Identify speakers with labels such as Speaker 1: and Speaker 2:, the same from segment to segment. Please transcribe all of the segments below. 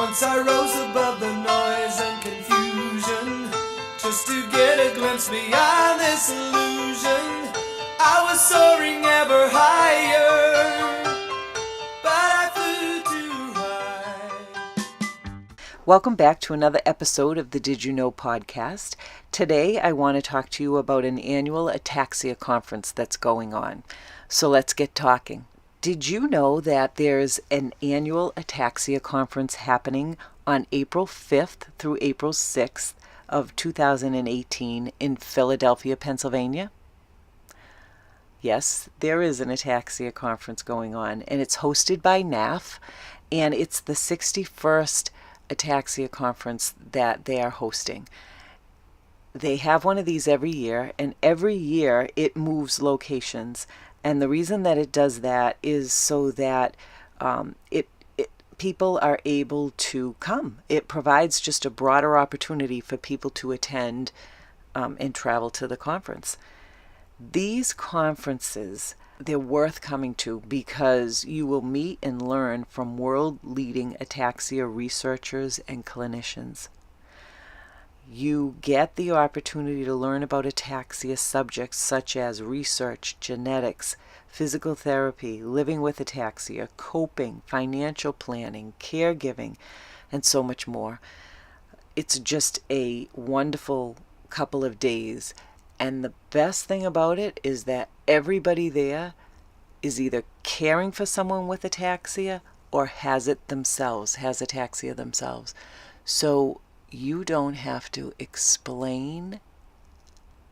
Speaker 1: Once I rose above the noise and confusion, just to get a glimpse beyond this illusion. I was soaring ever higher, but I flew too high.
Speaker 2: Welcome back to another episode of the Did You Know podcast. Today I want to talk to you about an annual Ataxia Conference that's going on. So let's get talking. Did you know that there's an annual Ataxia Conference happening on April 5th through April 6th of 2018 in Philadelphia, Pennsylvania? Yes, there is an Ataxia Conference going on, and it's hosted by NAF, and it's the 61st Ataxia Conference that they are hosting. They have one of these every year, and every year it moves locations. And the reason that it does that is so that people are able to come. It provides just a broader opportunity for people to attend and travel to the conference. These conferences, they're worth coming to because you will meet and learn from world-leading ataxia researchers and clinicians. You get the opportunity to learn about ataxia subjects such as research, genetics, physical therapy, living with ataxia, coping, financial planning, caregiving, and so much more. It's just a wonderful couple of days. And the best thing about it is that everybody there is either caring for someone with ataxia or has ataxia themselves. So you don't have to explain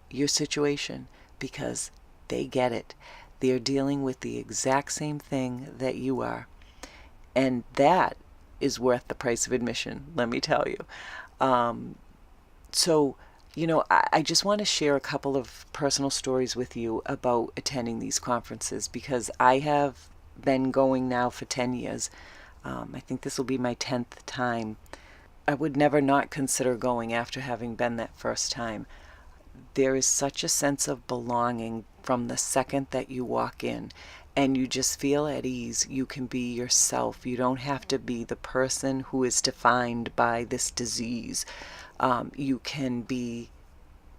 Speaker 2: your situation because they get it. They're dealing with the exact same thing that you are. And that is worth the price of admission, let me tell you. I just want to share a couple of personal stories with you about attending these conferences because I have been going now for 10 years. I think this will be my 10th time. I would never not consider going after having been that first time. There is such a sense of belonging from the second that you walk in, and you just feel at ease. You can be yourself. You don't have to be the person who is defined by this disease. You can be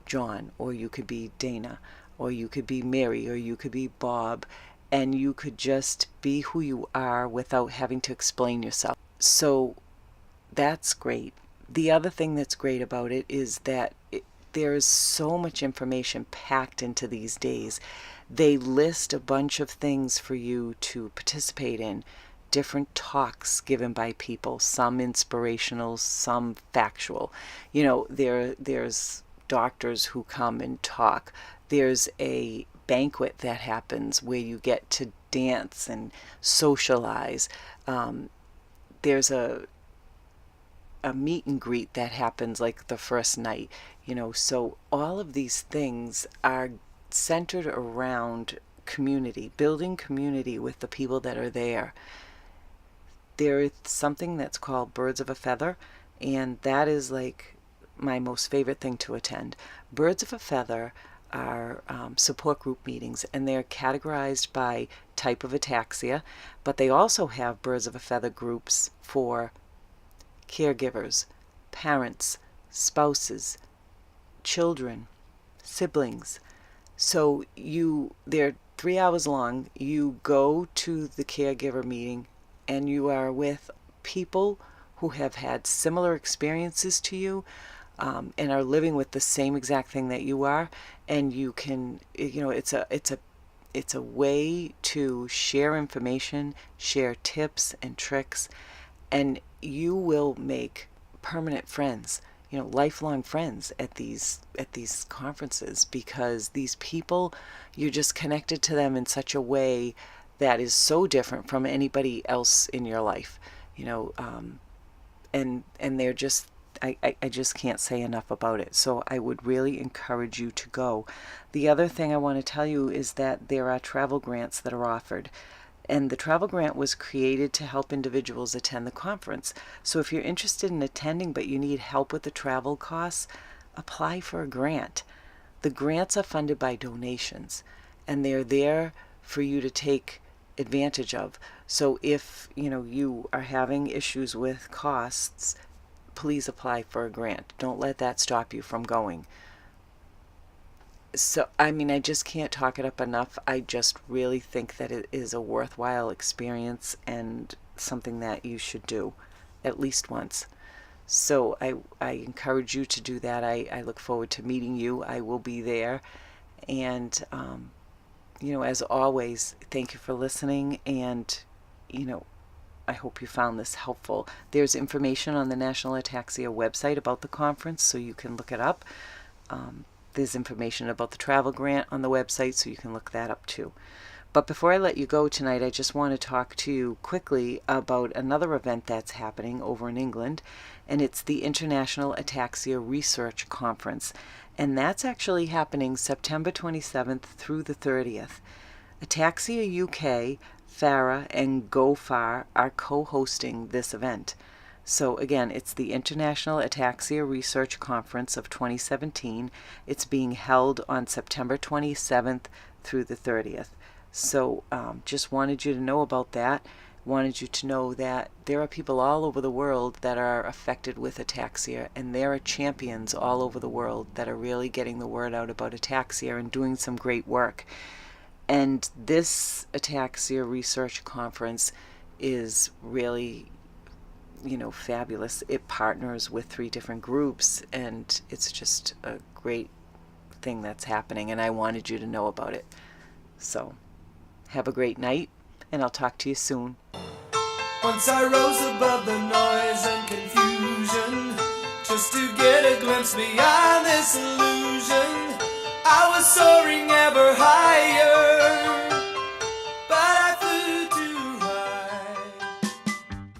Speaker 2: John, or you could be Dana, or you could be Mary, or you could be Bob, and you could just be who you are without having to explain yourself. So that's great. The other thing that's great about it is that there is so much information packed into these days. They list a bunch of things for you to participate in, different talks given by people, some inspirational, some factual. There's doctors who come and talk. There's a banquet that happens where you get to dance and socialize. There's a meet and greet that happens like the first night, so all of these things are centered around community, building community with the people that are there. There is something that's called Birds of a Feather, and that is like my most favorite thing to attend. Birds of a Feather are support group meetings, and they're categorized by type of ataxia, but they also have Birds of a Feather groups for caregivers, parents, spouses, children, siblings. So they're 3 hours long. You go to the caregiver meeting and you are with people who have had similar experiences to you and are living with the same exact thing that you are, and you can, it's a way to share information, share tips and tricks, and you will make permanent friends, lifelong friends at these conferences, because these people, you're just connected to them in such a way that is so different from anybody else in your life, and they're just, I just can't say enough about it. So I would really encourage you to go. The other thing I want to tell you is that there are travel grants that are offered. And the travel grant was created to help individuals attend the conference. So if you're interested in attending but you need help with the travel costs, apply for a grant. The grants are funded by donations, and they're there for you to take advantage of. So if you are having issues with costs, please apply for a grant. Don't let that stop you from going. So I just can't talk it up enough. I just really think that it is a worthwhile experience and something that you should do at least once. So I encourage you to do that. I look forward to meeting you. I will be there. And, as always, thank you for listening. And, I hope you found this helpful. There's information on the National Ataxia website about the conference, so you can look it up. There's information about the travel grant on the website, so you can look that up too. But before I let you go tonight, I just want to talk to you quickly about another event that's happening over in England, and it's the International Ataxia Research Conference. And that's actually happening September 27th through the 30th. Ataxia UK, FARA, and GoFar are co-hosting this event. So again, it's the International Ataxia Research Conference of 2017. It's being held on September 27th through the 30th. So just wanted you to know about that. Wanted you to know that there are people all over the world that are affected with ataxia, and there are champions all over the world that are really getting the word out about ataxia and doing some great work. And this Ataxia Research Conference is really, fabulous. It partners with 3 different groups, and it's just a great thing that's happening, and I wanted you to know about it. So have a great night, and I'll talk to you soon.
Speaker 1: Once I rose above the noise and confusion, just to get a glimpse beyond this illusion. I was soaring ever higher.